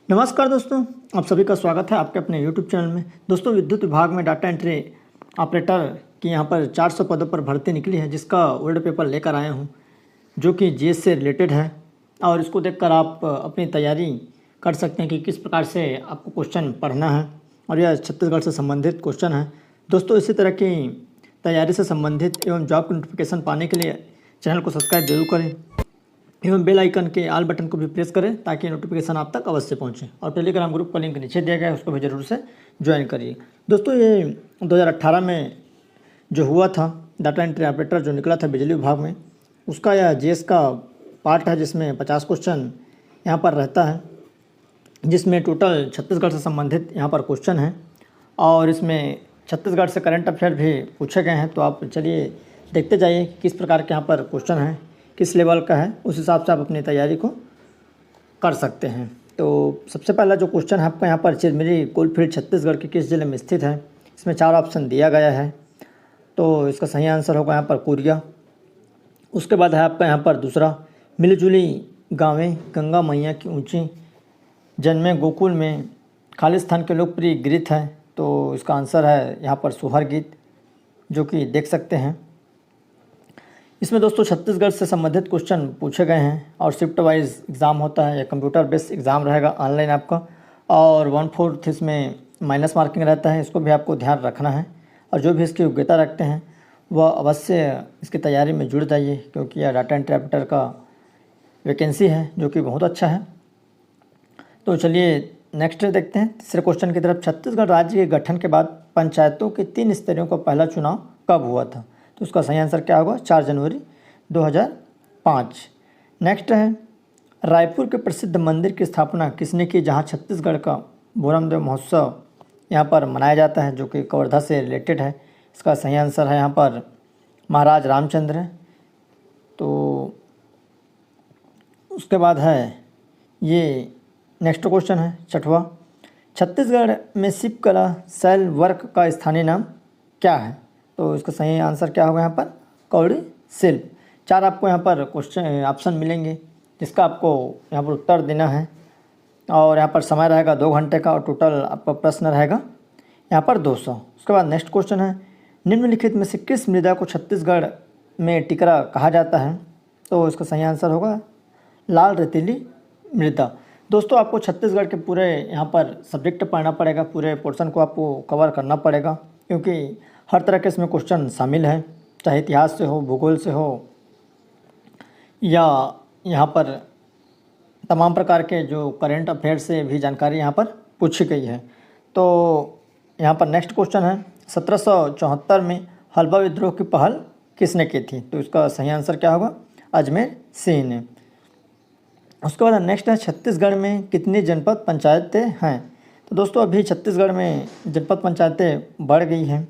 नमस्कार दोस्तों, आप सभी का स्वागत है आपके अपने YouTube चैनल में। दोस्तों, विद्युत विभाग में डाटा एंट्री ऑपरेटर की यहाँ पर 400 पदों पर भर्ती निकली है, जिसका वर्ल्ड पेपर लेकर आया हूँ जो कि जीएस से रिलेटेड है। और इसको देखकर आप अपनी तैयारी कर सकते हैं कि किस प्रकार से आपको क्वेश्चन पढ़ना है, और यह छत्तीसगढ़ से संबंधित क्वेश्चन है। दोस्तों, इसी तरह की तैयारी से संबंधित एवं जॉब की नोटिफिकेशन पाने के लिए चैनल को सब्सक्राइब जरूर करें एवं बेल आइकन के आल बटन को भी प्रेस करें ताकि नोटिफिकेशन आप तक अवश्य पहुंचे। और टेलीग्राम ग्रुप का लिंक नीचे दिया गया है, उसको भी ज़रूर से ज्वाइन करिए। दोस्तों, ये 2018 में जो हुआ था डाटा एंट्री ऑपरेटर जो निकला था बिजली विभाग में, उसका यह जीएस का पार्ट है, जिसमें 50 क्वेश्चन यहाँ पर रहता है, जिसमें टोटल छत्तीसगढ़ से संबंधित यहाँ पर क्वेश्चन हैं। और इसमें छत्तीसगढ़ से करंट अफेयर भी पूछे गए हैं। तो आप चलिए देखते जाइए किस प्रकार के यहाँ पर क्वेश्चन हैं, किस लेवल का है, उस हिसाब से आप अपनी तैयारी को कर सकते हैं। तो सबसे पहला जो क्वेश्चन है आपका यहाँ पर, चिरमिरी कोलफील्ड छत्तीसगढ़ के किस जिले में स्थित है। इसमें 4 ऑप्शन दिया गया है, तो इसका सही आंसर होगा यहाँ पर कोरिया। उसके बाद है आपका यहाँ पर दूसरा, मिलीजुली गाँवें गंगा मैया की ऊँची जन्मे गोकुल में खालिस्तान के लोकप्रिय गीत है। तो इसका आंसर है यहाँ पर सोहर गीत, जो कि देख सकते हैं। इसमें दोस्तों छत्तीसगढ़ से संबंधित क्वेश्चन पूछे गए हैं और शिफ्ट वाइज एग्ज़ाम होता है, या कंप्यूटर बेस्ड एग्ज़ाम रहेगा ऑनलाइन आपका, और 1/4 इसमें माइनस मार्किंग रहता है। इसको भी आपको ध्यान रखना है, और जो भी इसकी योग्यता रखते हैं वह अवश्य इसकी तैयारी में जुड़ जाइए, क्योंकि यह डाटा एंट्री ऑपरेटर का वैकेंसी है जो कि बहुत अच्छा है। तो चलिए नेक्स्ट देखते हैं तीसरे क्वेश्चन की तरफ। छत्तीसगढ़ राज्य के गठन के बाद पंचायतों के 3 स्तरों का पहला चुनाव कब हुआ था। तो उसका सही आंसर क्या होगा, 4 जनवरी 2005। नेक्स्ट है, रायपुर के प्रसिद्ध मंदिर की स्थापना किसने की, जहां छत्तीसगढ़ का बोरमदेव महोत्सव यहां पर मनाया जाता है, जो कि कवर्धा से रिलेटेड है। इसका सही आंसर है यहाँ पर महाराज रामचंद्र। तो उसके बाद है ये नेक्स्ट क्वेश्चन है छठवां, छत्तीसगढ़ में शिल्पकला शैल वर्क का स्थानीय नाम क्या है। तो इसका सही आंसर क्या होगा यहाँ पर, कौड़ी शिल्प। 4 आपको यहाँ पर क्वेश्चन ऑप्शन मिलेंगे, जिसका आपको यहाँ पर उत्तर देना है। और यहाँ पर समय रहेगा 2 घंटे का, और टोटल आपका प्रश्न रहेगा यहाँ पर 200। उसके बाद नेक्स्ट क्वेश्चन है, निम्नलिखित में से किस मृदा को छत्तीसगढ़ में टिकरा कहा जाता है। तो इसका सही आंसर होगा लाल रेतीली मृदा। दोस्तों, आपको छत्तीसगढ़ के पूरे यहाँ पर सब्जेक्ट पढ़ना पड़ेगा, पूरे पोर्शन को आपको कवर करना पड़ेगा, क्योंकि हर तरह के इसमें क्वेश्चन शामिल हैं, चाहे इतिहास से हो, भूगोल से हो, या यहाँ पर तमाम प्रकार के जो करंट अफेयर से भी जानकारी यहाँ पर पूछी गई है। तो यहाँ पर नेक्स्ट क्वेश्चन है, 1774 में हल्बा विद्रोह की पहल किसने की थी। तो इसका सही आंसर क्या होगा, अजमेर सिंह ने। उसके बाद नेक्स्ट है, छत्तीसगढ़ में कितनी जनपद पंचायतें हैं। तो दोस्तों, अभी छत्तीसगढ़ में जनपद पंचायतें बढ़ गई हैं,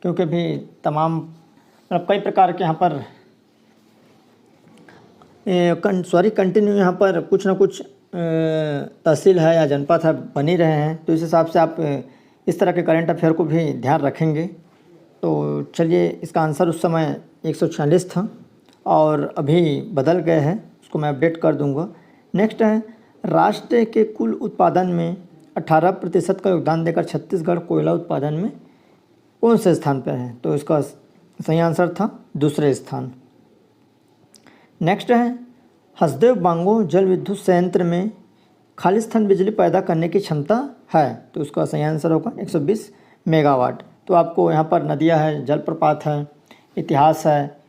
क्योंकि अभी तमाम मतलब कई प्रकार के यहाँ पर कंटिन्यू यहाँ पर कुछ ना कुछ तहसील है या जनपद है बनी रहे हैं। तो इस हिसाब से आप इस तरह के करंट अफेयर को भी ध्यान रखेंगे। तो चलिए, इसका आंसर उस समय 146 था और अभी बदल गए हैं, उसको मैं अपडेट कर दूंगा। नेक्स्ट है, राष्ट्र के कुल उत्पादन में 18% का योगदान देकर छत्तीसगढ़ कोयला उत्पादन में कौन से स्थान पर है। तो इसका सही आंसर था दूसरे स्थान। नेक्स्ट है, हसदेव बांगो जल विद्युत संयंत्र में खालिस्तान बिजली पैदा करने की क्षमता है। तो उसका सही आंसर होगा 120 मेगावाट। तो आपको यहाँ पर नदियाँ है, जलप्रपात है, इतिहास है,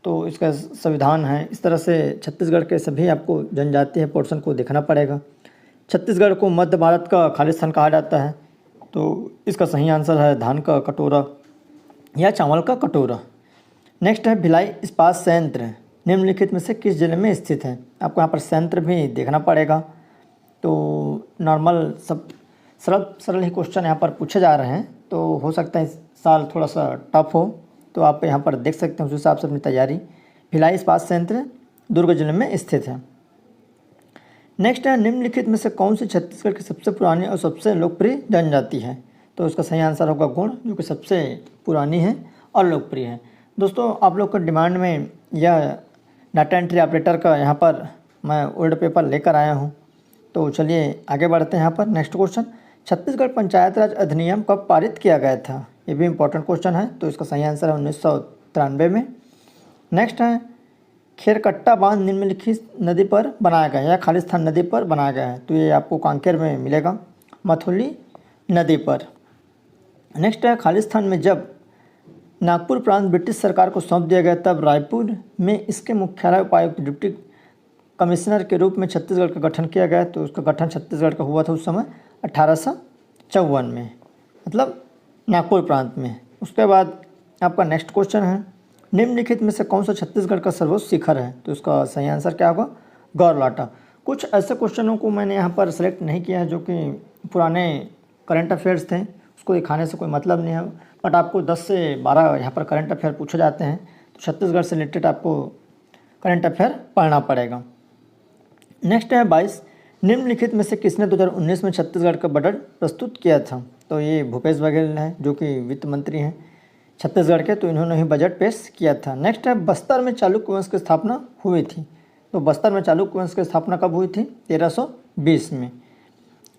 तो इसका संविधान है, इस तरह से छत्तीसगढ़ के सभी आपको जनजातीय पोर्शन को देखना पड़ेगा। छत्तीसगढ़ को मध्य भारत का खालिस्तान कहा जाता है। तो इसका सही आंसर है धान का कटोरा या चावल का कटोरा। नेक्स्ट है, भिलाई इस्पात संयंत्र निम्नलिखित में से किस जिले में स्थित है। आपको यहाँ पर संयंत्र भी देखना पड़ेगा। तो नॉर्मल सब सरल ही क्वेश्चन यहाँ पर पूछे जा रहे हैं, तो हो सकता है इस साल थोड़ा सा टफ हो। तो आप यहाँ पर देख सकते हैं, उस हिसाब से अपनी तैयारी। भिलाई इस्पात संयंत्र दुर्ग जिले में स्थित है। नेक्स्ट है, निम्नलिखित में से कौन सी छत्तीसगढ़ की सबसे पुरानी और सबसे लोकप्रिय जनजाति है। तो इसका सही आंसर होगा गोंड, जो कि सबसे पुरानी है और लोकप्रिय है। दोस्तों, आप लोग का डिमांड में यह डाटा एंट्री ऑपरेटर का यहाँ पर मैं वर्ल्ड पेपर लेकर आया हूँ। तो चलिए आगे बढ़ते हैं। यहाँ पर नेक्स्ट क्वेश्चन, छत्तीसगढ़ पंचायत राज अधिनियम कब पारित किया गया था? ये भी इंपॉर्टेंट क्वेश्चन है, तो इसका सही आंसर है 1993 में। नेक्स्ट है, खेरकट्टा बांध निम्नलिखित नदी पर बनाया गया है या खालिस्तान नदी पर बनाया गया है? तो ये आपको कांकेर में मिलेगा, मथुली नदी पर। नेक्स्ट है, खालिस्तान में जब नागपुर प्रांत ब्रिटिश सरकार को सौंप दिया गया तब रायपुर में इसके मुख्यालय उपायुक्त डिप्टी कमिश्नर के रूप में छत्तीसगढ़ का गठन किया गया। तो उसका गठन छत्तीसगढ़ का हुआ था उस समय 1854 में, मतलब नागपुर प्रांत में। उसके बाद आपका नेक्स्ट क्वेश्चन है, निम्नलिखित में से कौन सा छत्तीसगढ़ का सर्वोच्च शिखर है? तो इसका सही आंसर क्या होगा? गौरलाटा। कुछ ऐसे क्वेश्चनों को मैंने यहाँ पर सेलेक्ट नहीं किया है जो कि पुराने करंट अफेयर्स थे, उसको दिखाने से कोई मतलब नहीं है, बट आपको 10 से 12 यहाँ पर करंट अफेयर पूछे जाते हैं, तो छत्तीसगढ़ से रिलेटेड आपको करंट अफेयर पढ़ना पड़ेगा। नेक्स्ट है 22, निम्नलिखित में से किसने 2019 में छत्तीसगढ़ का बजट प्रस्तुत किया था? तो ये भूपेश बघेल हैं जो कि वित्त मंत्री हैं छत्तीसगढ़ के, तो इन्होंने ही बजट पेश किया था। नेक्स्ट है, बस्तर में चालुक्य वंश की स्थापना हुई थी। तो बस्तर में चालुक्य वंश की स्थापना कब हुई थी? 1320 में।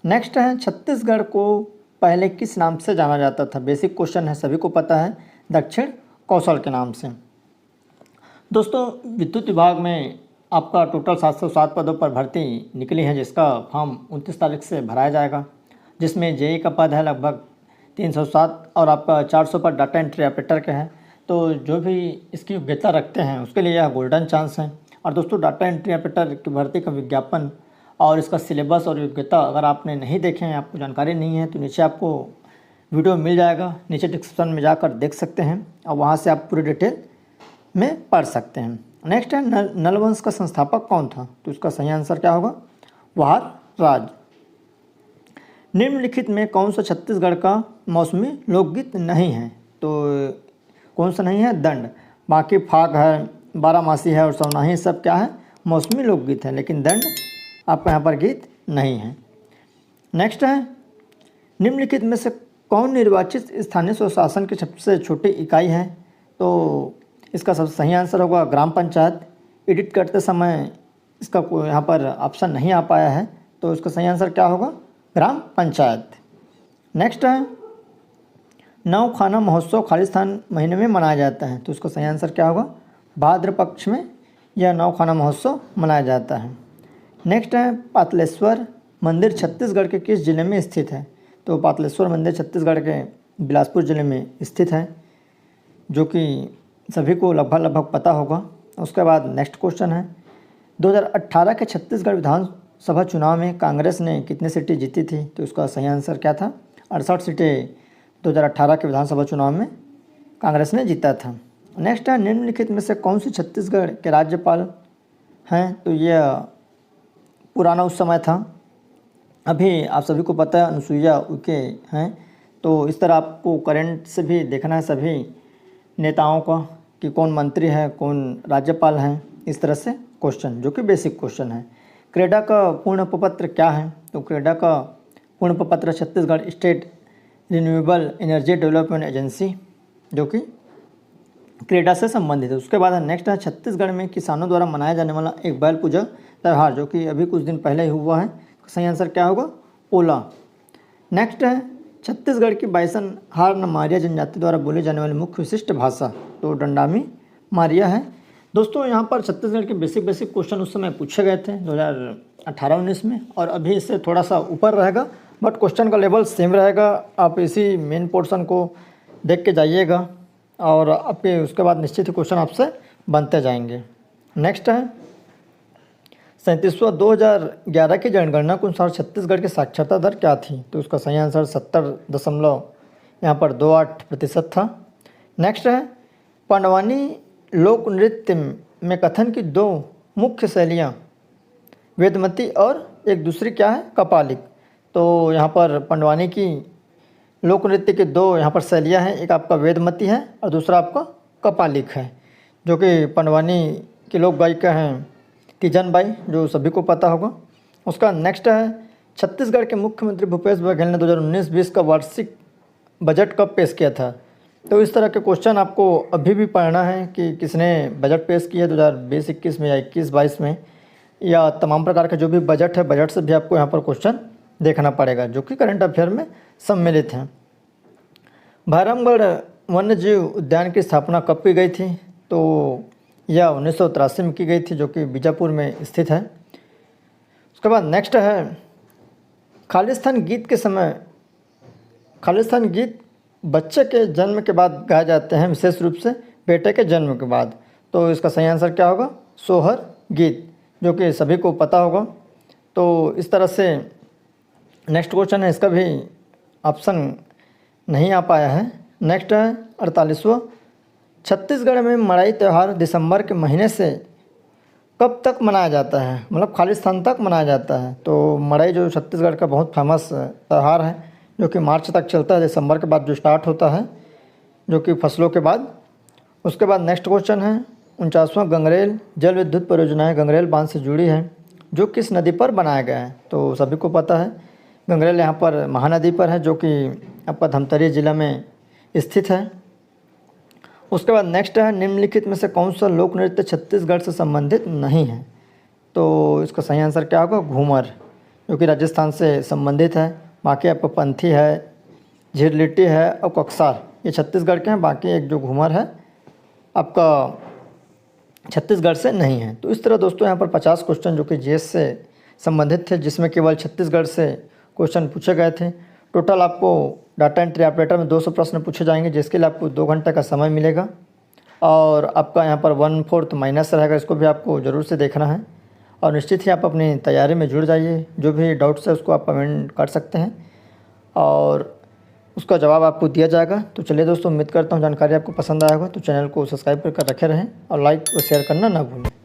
नेक्स्ट है, छत्तीसगढ़ को पहले किस नाम से जाना जाता था? बेसिक क्वेश्चन है, सभी को पता है, दक्षिण कौशल के नाम से। दोस्तों, विद्युत विभाग में आपका टोटल 707 पदों पर भर्ती निकली है, जिसका फॉर्म 29 तारीख से भराया जाएगा, जिसमें जेई का पद है लगभग 307 और आपका 400 पर डाटा एंट्री ऑपरेटर के हैं। तो जो भी इसकी योग्यता रखते हैं उसके लिए यह गोल्डन चांस है। और दोस्तों, डाटा एंट्री ऑपरेटर की भर्ती का विज्ञापन और इसका सिलेबस और योग्यता अगर आपने नहीं देखे हैं, आपको जानकारी नहीं है, तो नीचे आपको वीडियो मिल जाएगा, नीचे डिस्क्रिप्शन में जाकर देख सकते हैं और वहाँ से आप पूरी डिटेल में पढ़ सकते हैं। नेक्स्ट है, नलवंश का संस्थापक कौन था? तो इसका सही आंसर क्या होगा? वार राज। निम्नलिखित में कौन सा छत्तीसगढ़ का मौसमी लोकगीत नहीं है? तो कौन सा नहीं है? दंड। बाकी फाग है, बारामासी है और सवनाही, सब क्या है? मौसमी लोकगीत है, लेकिन दंड आपका यहाँ पर गीत नहीं है। नेक्स्ट है, निम्नलिखित में से कौन निर्वाचित स्थानीय स्वशासन की सबसे छोटी इकाई है? तो इसका सबसे सही आंसर होगा ग्राम पंचायत। एडिट करते समय इसका कोई यहाँ पर ऑप्शन नहीं आ पाया है, तो इसका सही आंसर क्या होगा? ग्राम पंचायत। नेक्स्ट है, नवखाना महोत्सव खालिस्तान महीने में मनाया जाता है। तो इसका सही आंसर क्या होगा? भाद्र पक्ष में यह नवखाना महोत्सव मनाया जाता है। नेक्स्ट है, पातलेश्वर मंदिर छत्तीसगढ़ के किस जिले में स्थित है? तो पातलेश्वर मंदिर छत्तीसगढ़ के बिलासपुर जिले में स्थित है, जो कि सभी को लगभग पता होगा। उसके बाद नेक्स्ट क्वेश्चन है, 2018 के छत्तीसगढ़ विधानसभा चुनाव में कांग्रेस ने कितनी सीटें जीती थी? तो इसका सही आंसर क्या था? 68 सीटें 2018 के विधानसभा चुनाव में कांग्रेस ने जीता था। नेक्स्ट है, निम्नलिखित में से कौन सी छत्तीसगढ़ के राज्यपाल हैं? तो यह पुराना उस समय था, अभी आप सभी को पता है अनुसुईया उइके हैं। तो इस तरह आपको करंट से भी देखना है सभी नेताओं का कि कौन मंत्री है, कौन राज्यपाल हैं, इस तरह से क्वेश्चन, जो कि बेसिक क्वेश्चन है। क्रेडा का पूर्ण प्रपत्र क्या है? तो क्रेडा का पूर्ण प्रपत्र Chhattisgarh state renewable energy development agency, जो कि क्रेडा से संबंधित है। उसके बाद नेक्स्ट है, छत्तीसगढ़ में किसानों द्वारा मनाया जाने वाला एक बैल पूजा त्यौहार, जो कि अभी कुछ दिन पहले ही हुआ है। सही आंसर क्या होगा? पोला। नेक्स्ट है, छत्तीसगढ़ की बाइसन हार्न मारिया जनजाति द्वारा बोली जाने वाली मुख्य विशिष्ट भाषा? तो डंडामी मारिया है। दोस्तों, यहाँ पर छत्तीसगढ़ के बेसिक क्वेश्चन उस समय पूछे गए थे 2018-19 में, और अभी इससे थोड़ा सा ऊपर रहेगा, बट क्वेश्चन का लेवल सेम रहेगा। आप इसी मेन पोर्शन को देख के जाइएगा और आपके उसके बाद निश्चित ही क्वेश्चन आपसे बनते जाएंगे। नेक्स्ट है, 37वां 2011 की जनगणना के अनुसार छत्तीसगढ़ की साक्षरता दर क्या थी? तो उसका सही आंसर 70.28% था। नेक्स्ट है, पंडवानी लोक नृत्य में कथन की 2 मुख्य शैलियाँ वेदमती और एक दूसरी क्या है? कपालिक। तो यहाँ पर पंडवानी की लोक नृत्य के 2 यहाँ पर शैलियाँ हैं, एक आपका वेदमती है और दूसरा आपका कपालिक है, जो कि पंडवानी की लोक गायिका हैं तीजन बाई, जो सभी को पता होगा। उसका नेक्स्ट है, छत्तीसगढ़ के मुख्यमंत्री भूपेश बघेल ने 2019-20 का वार्षिक बजट कब पेश किया था? तो इस तरह के क्वेश्चन आपको अभी भी पढ़ना है कि किसने बजट पेश किया 2020-21 में या 21-22 में, या तमाम प्रकार का जो भी बजट है, बजट से भी आपको यहाँ पर क्वेश्चन देखना पड़ेगा, जो कि करंट अफेयर में सम्मिलित हैं। भैरमगढ़ वन्य जीव उद्यान की स्थापना कब की गई थी? तो यह 1983 में की गई थी, जो कि बीजापुर में स्थित है। उसके बाद नेक्स्ट है, खालिस्तान गीत के समय, खालिस्तान गीत बच्चे के जन्म के बाद गाए जाते हैं, विशेष रूप से बेटे के जन्म के बाद। तो इसका सही आंसर क्या होगा? सोहर गीत, जो कि सभी को पता होगा। तो इस तरह से नेक्स्ट क्वेश्चन है, इसका भी ऑप्शन नहीं आ पाया है। नेक्स्ट है 48वां, छत्तीसगढ़ में मड़ई त्यौहार दिसंबर के महीने से कब तक मनाया जाता है? मतलब खालिस्तान तक मनाया जाता है। तो मड़ई जो छत्तीसगढ़ का बहुत फेमस त्यौहार है, जो कि मार्च तक चलता है, दिसंबर के बाद जो स्टार्ट होता है, जो कि फसलों के बाद। उसके बाद नेक्स्ट क्वेश्चन है 49वां, गंगरेल जल विद्युत परियोजनाएँ गंगरेल बांध से जुड़ी है, जो किस नदी पर बनाया गया है? तो सभी को पता है, गंगरेल यहाँ पर महानदी पर है, जो कि आपका धमतरी जिला में स्थित है। उसके बाद नेक्स्ट है, निम्नलिखित में से कौन सा लोक नृत्य छत्तीसगढ़ से संबंधित नहीं है? तो इसका सही आंसर क्या होगा? घूमर, जो कि राजस्थान से संबंधित है। बाकी आपका पंथी है, झिरलिट्टी है और कक्सार, ये छत्तीसगढ़ के हैं। बाकी एक जो घूमर है आपका छत्तीसगढ़ से नहीं है। तो इस तरह दोस्तों यहाँ पर 50 क्वेश्चन जो कि जीएस से संबंधित थे, जिसमें केवल छत्तीसगढ़ से क्वेश्चन पूछे गए थे। टोटल आपको डाटा एंट्री ऑपरेटर में 200 प्रश्न पूछे जाएंगे, जिसके लिए आपको 2 घंटे का समय मिलेगा। और आपका यहाँ पर 1/4 माइनस रहेगा, इसको भी आपको ज़रूर से देखना है। और निश्चित ही आप अपनी तैयारी में जुड़ जाइए। जो भी डाउट्स है उसको आप कमेंट कर सकते हैं और उसका जवाब आपको दिया जाएगा। तो चलिए दोस्तों, उम्मीद करता हूँ जानकारी आपको पसंद आया होगा। तो चैनल को सब्सक्राइब कर रखे रहें और लाइक और शेयर करना ना भूलें।